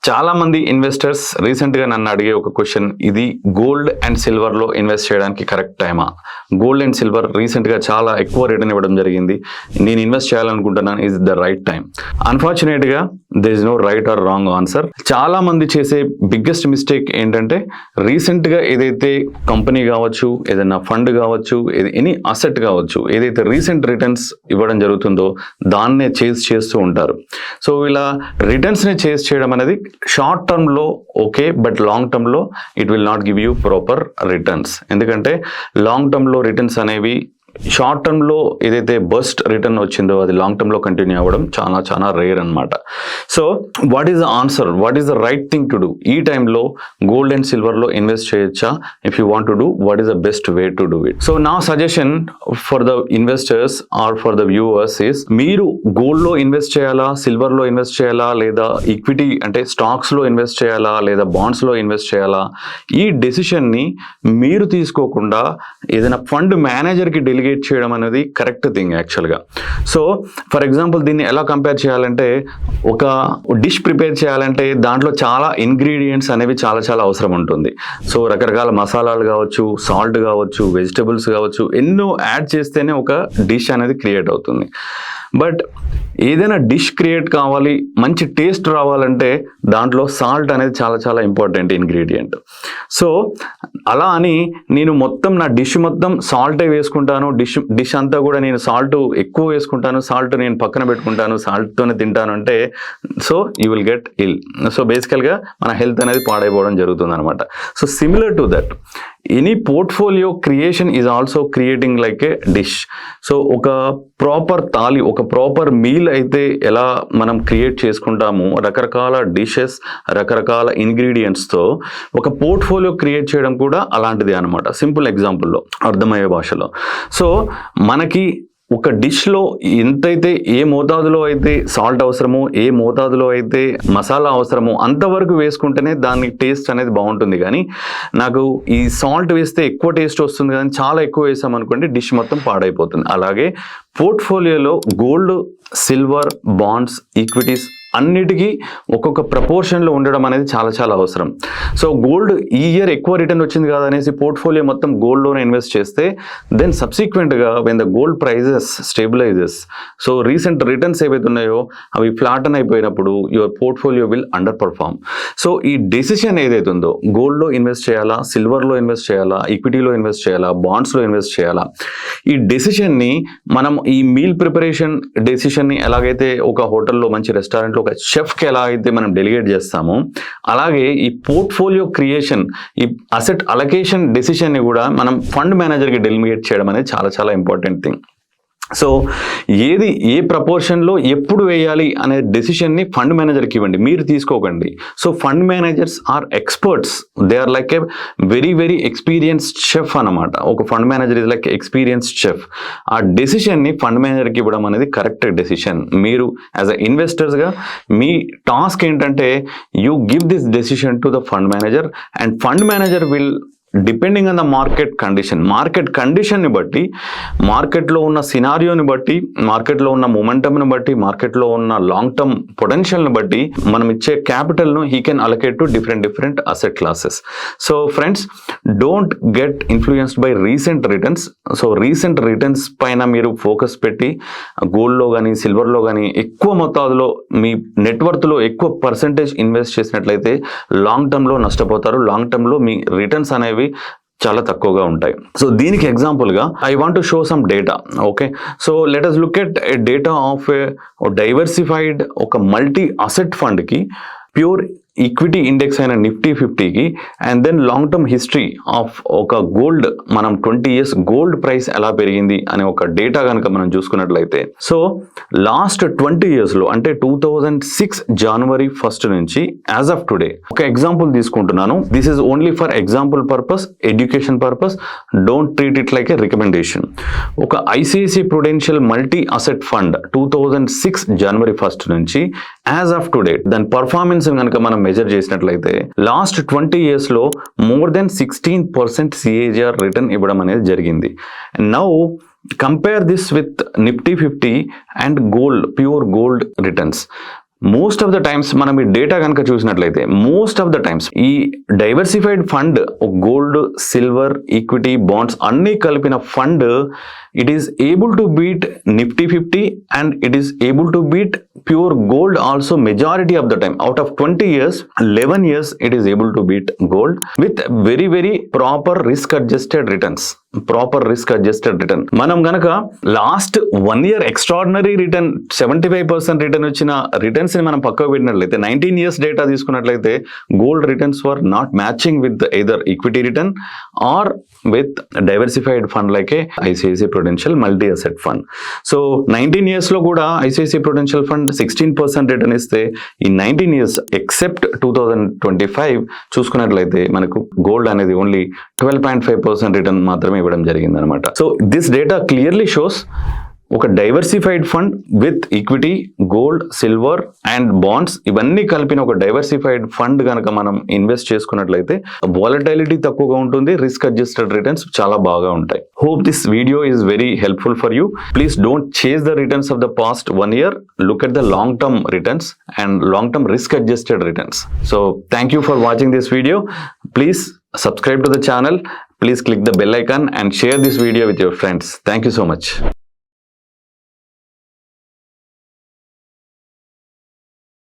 చాలా మంది investors recent గా నన్ను అడిగే ఒక క్వశ్చన్, ఇది గోల్డ్ అండ్ సిల్వర్ లో ఇన్వెస్ట్ చేయడానికి కరెక్ట్ టైమా? గోల్డ్ అండ్ సిల్వర్ రీసెంట్ గా చాలా ఎక్కువ రిటర్న్ ఇవ్వడం జరిగింది, నేను ఇన్వెస్ట్ చేయాలనుకుంటున్నాను, is the right time? Unfortunate గా there is no right or wrong answer. చాలా మంది చేసే బిగ్గెస్ట్ మిస్టేక్ ఏంటంటే, రీసెంట్ గా ఏదైతే కంపెనీ కావచ్చు, ఏదైనా ఫండ్ కావచ్చు, ఎనీ అసెట్ కావచ్చు, ఏదైతే రీసెంట్ రిటర్న్స్ ఇవ్వడం జరుగుతుందో దాన్నే చేస్ చేస్తూ ఉంటారు. సో ఇలా రిటర్న్స్ ని చేస్ చేయడం అనేది షార్ట్ టర్మ్ లో ఓకే, బట్ లాంగ్ టర్మ్ లో it will not give you proper returns. ఎందుకంటే లాంగ్ టర్మ్ లో రిటర్న్స్ అనేవి షార్ట్ టర్మ్ లో ఏదైతే బస్ట్ రిటర్న్ వచ్చిందో అది లాంగ్ టర్మ్ లో కంటిన్యూ అవ్వడం చాలా చాలా రేర్ అనమాట. So what is the answer, what is the right thing to do? ఈ టైంలో గోల్డ్ అండ్ సిల్వర్ లో ఇన్వెస్ట్ చేయొచ్చా? If you want to do, what is the best way to do it? So నా suggestion for the investors or for the viewers is, మీరు gold లో invest చేయాలా, silver లో invest చేయాలా, లేదా equity అంటే స్టాక్స్ లో ఇన్వెస్ట్ చేయాలా, లేదా బాండ్స్ లో ఇన్వెస్ట్ చేయాలా, ఈ డెసిషన్ ని మీరు తీసుకోకుండా ఏదైనా ఫండ్ మేనేజర్ కి డెలిగేట్ చేయడం అనేది కరెక్ట్ థింగ్ యాక్చువల్గా. సో ఫర్ ఎగ్జాంపుల్ దీన్ని ఎలా కంపేర్ చేయాలంటే, ఒక డిష్ ప్రిపేర్ చేయాలంటే దాంట్లో చాలా ఇంగ్రీడియంట్స్ అనేవి చాలా చాలా అవసరం ఉంటుంది. సో రకరకాల మసాలాలు కావచ్చు, సాల్ట్ కావచ్చు, వెజిటబుల్స్ కావచ్చు, ఎన్నో యాడ్ చేస్తేనే ఒక డిష్ అనేది క్రియేట్ అవుతుంది. బట్ ఏదైనా డిష్ క్రియేట్ కావాలి, మంచి టేస్ట్ రావాలంటే దాంట్లో సాల్ట్ అనేది చాలా చాలా ఇంపార్టెంట్ ఇంగ్రీడియంట్. సో అలా అని నేను మొత్తం నా డిష్ మొత్తం సాల్టే వేసుకుంటాను, డిష్ అంతా కూడా నేను సాల్ట్ ఎక్కువ వేసుకుంటాను, సాల్ట్ నేను పక్కన పెట్టుకుంటాను, సాల్ట్తోనే తింటాను అంటే, so you will get ill. So బేసికల్గా మన హెల్త్ అనేది పాడైపోవడం జరుగుతుంది అనమాట. So similar to that, any portfolio creation is also creating like a dish. So ఒక ప్రాపర్ థాలి, ఒక ప్రాపర్ మీల్ అయితే ఎలా మనం క్రియేట్ చేసుకుంటామో, రకరకాల డిషెస్, రకరకాల ఇంగ్రీడియంట్స్తో ఒక పోర్ట్ఫోలియో క్రియేట్ చేయడం కూడా అలాంటిది అనమాట. సింపుల్ ఎగ్జాంపుల్లో, అర్థమయ్యే భాషలో. సో మనకి ఒక డిష్లో ఎంతైతే ఏ మోతాదులో అయితే సాల్ట్ అవసరమో, ఏ మోతాదులో అయితే మసాలా అవసరమో అంతవరకు వేసుకుంటేనే దాని టేస్ట్ అనేది బాగుంటుంది. కానీ నాకు ఈ సాల్ట్ వేస్తే ఎక్కువ టేస్ట్ వస్తుంది కానీ చాలా ఎక్కువ వేసామనుకోండి డిష్ మొత్తం పాడైపోతుంది. అలాగే పోర్ట్ఫోలియోలో గోల్డ్, సిల్వర్, బాండ్స్, ఈక్విటీస్ అన్నిటికీ ఒక్కొక్క ప్రపోర్షన్లో ఉండడం అనేది చాలా చాలా అవసరం. సో గోల్డ్ ఈ ఇయర్ ఎక్కువ రిటర్న్ వచ్చింది కాదనేసి పోర్ట్ఫోలియో మొత్తం గోల్డ్లోనే ఇన్వెస్ట్ చేస్తే, దెన్ సబ్సిక్వెంట్గా when the gold prices stabilises, so recent returns ఏవైతే ఉన్నాయో అవి ఫ్లాటన్ అయిపోయినప్పుడు your portfolio will underperform. So ఈ డెసిషన్ ఏదైతే ఉందో, గోల్డ్లో ఇన్వెస్ట్ చేయాలా, సిల్వర్లో ఇన్వెస్ట్ చేయాలా, ఈక్విటీలో ఇన్వెస్ట్ చేయాలా, బాండ్స్లో ఇన్వెస్ట్ చేయాలా, ఈ డెసిషన్ని మనం ఈ మీల్ ప్రిపరేషన్ డెసిషన్ని ఎలాగైతే ఒక హోటల్లో, మంచి రెస్టారెంట్లో ఒక షెఫ్కి ఎలా అయితే మనం డెలిగేట్ చేస్తామో, అలాగే ఈ పోర్ట్ఫోలియో క్రియేషన్, ఈ అసెట్ అలొకేషన్ డెసిషన్ని కూడా మనం ఫండ్ మేనేజర్కి డెలిగేట్ చేయడం అనేది చాలా చాలా ఇంపార్టెంట్ థింగ్. సో ఏది ఏ ప్రపోర్షన్లో ఎప్పుడు వేయాలి అనే డెసిషన్ని ఫండ్ మేనేజర్కి ఇవ్వండి, మీరు తీసుకోకండి. So fund managers are experts, they are like a very very experienced chef అనమాట. ఒక fund manager is like experienced chef. ఆ డెసిషన్ని ఫండ్ మేనేజర్కి ఇవ్వడం అనేది కరెక్ట్ డెసిషన్. మీరు యాజ్ అ ఇన్వెస్టర్స్గా మీ టాస్క్ ఏంటంటే, you give this decision to the fund manager, and fund manager will depending on the market కండిషన్ని బట్టి, మార్కెట్లో ఉన్న సినారియోని బట్టి, మార్కెట్లో ఉన్న మొమెంటమ్ని బట్టి, మార్కెట్లో ఉన్న లాంగ్ టర్మ్ పొటెన్షియల్ని బట్టి మనం ఇచ్చే క్యాపిటల్ను he can allocate to different asset classes. So friends, don't get influenced by recent returns. So recent returns పైన మీరు ఫోకస్ పెట్టి గోల్డ్లో కానీ సిల్వర్లో కానీ ఎక్కువ మొత్తాదులో మీ నెట్వర్త్లో ఎక్కువ పర్సెంటేజ్ ఇన్వెస్ట్ చేసినట్లయితే లాంగ్ టర్మ్లో నష్టపోతారు. లాంగ్ టర్మ్లో మీ రిటర్న్స్ అనేవి చాలా తక్కువగా ఉంటాయి. సో దీనికి ఎగ్జాంపుల్గా I want to show some data. Okay, so let us look at a data of a diversified ఒక మల్టీ అసెట్ ఫండ్కి, ప్యూర్ ఈక్విటీ ఇండెక్స్ అయిన నిఫ్టీ 50కి, and then long term history of ఒక గోల్డ్, మనం 20 years గోల్డ్ ప్రైస్ ఎలా పెరిగింది అనే ఒక డేటా కనుక మనం చూసుకున్నట్లయితే, సో లాస్ట్ 20 yearsలో అంటే 2006 January 1st నుంచి యాజ్ ఆఫ్ టుడే ఒక ఎగ్జాంపుల్ తీసుకుంటున్నాను. This is only for example purpose, education purpose, don't treat it like a recommendation. ఒక ICICI Prudential multi asset fund 2006 January 1st నుంచి యాజ్ ఆఫ్ టుడే దాని performance కనుక మనం measure చేసినట్లయితే last 20 yearsలో మోర్ దెన్ 16% CAGR రిటర్న్ ఇవ్వడం అనేది జరిగింది. Now compare this with Nifty 50 and gold, pure gold returns. Most of the times మనం ఈ డేటా కనుక చూసినట్లయితే మోస్ట్ ఆఫ్ ద టైమ్స్ ఈ diversified fund gold, silver, equity, bonds అన్నీ కలిపిన fund it is able to beat Nifty 50 and it is able to beat pure gold also majority of the time. Out of 20 years 11 years it is able to beat gold with very very proper risk adjusted returns. మనం గనక last 1 year extraordinary return 75% return వచ్చిన returns ని మనం పక్కకు పెట్టినట్లయితే 19 years data తీసుకున్నట్లయితే gold returns were not matching with either equity return or with diversified fund like ICICI Prudential multi asset fund. So 19 years లో కూడా ఐసిఐసిఐ ప్రుడెన్షియల్ ఫండ్ 16% రిటర్న్ ఇస్తే ఈ 19 years ఎక్సెప్ట్ 2025 చూసుకున్నట్లయితే మనకు గోల్డ్ అనేది ఓన్లీ 12.5% రిటర్న్ మాత్రమే ఇవ్వడం జరిగింది అనమాట. So this data clearly shows ఒక diversified fund with equity, gold, silver and bonds ఇవన్నీ కలిపిన ఒక డైవర్సిఫైడ్ ఫండ్ కనుక మనం ఇన్వెస్ట్ చేసుకున్నట్లయితే వాలటిలిటీ తక్కువగా ఉంటుంది, రిస్క్ అడ్జస్టెడ్ రిటర్న్స్ చాలా బాగా ఉంటాయి. Hope this video is very helpful for you. Please don't chase the returns of the past 1 year. Look at the long term returns and long term risk adjusted returns. So thank you for watching this video. Please subscribe to the channel. Please click the bell icon and share this video with your friends. Thank you so much.